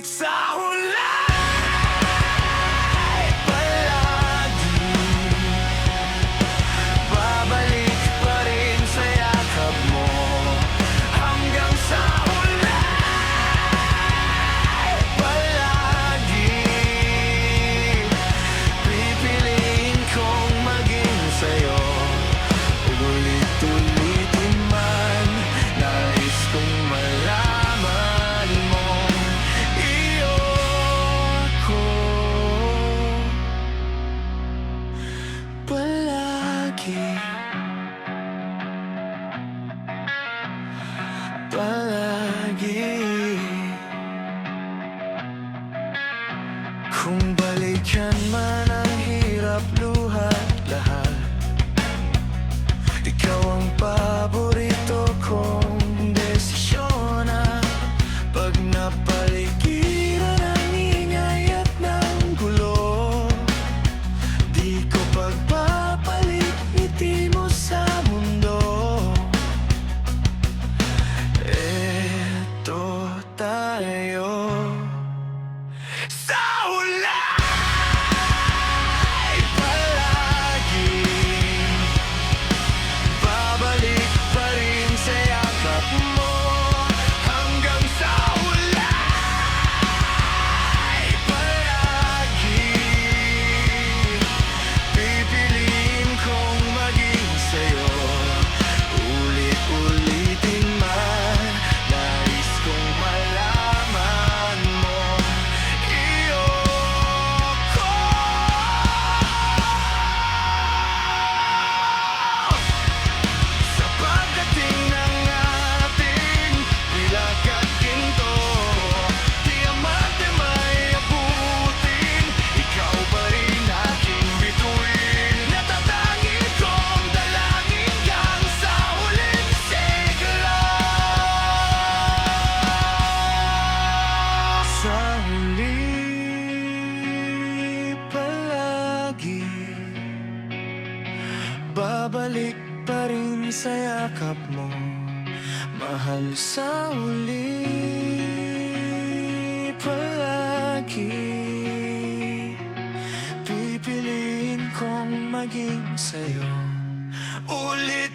Ngunit sa huli palagi babalik pa rin sa yakap mo. Hanggang sa huli palagi pipiliin kong maging sa'yo. Ulit-ulitin man, nais kong malaman mo, iyo ko palagi, palagi. Kung balikan man ang hirap, luhat, lahat, ikaw ang paborito kong desisyon. Pag napaligiran ng ingay at ng gulo, di ko pagpapalit ngiti mo sa mundo. Eto tayo sa huli palagi babalik pa rin sa yakap mo. Hanggang sa huli palagi pipiliin kong maging sa'yo. Ulit-ulitin man, nais kong malaman mo, iyo ko sa pagdating ng ating bilag at ginto. Diamante may abutin, ikaw pa rin aking bituin. Natatangi kong dalangin hanggang sa huling siglo. Sa huli palagi babalik pa rin sa yakap mo, mahal. Sa huli palagi pipiliin kong maging sa'yo. Ulit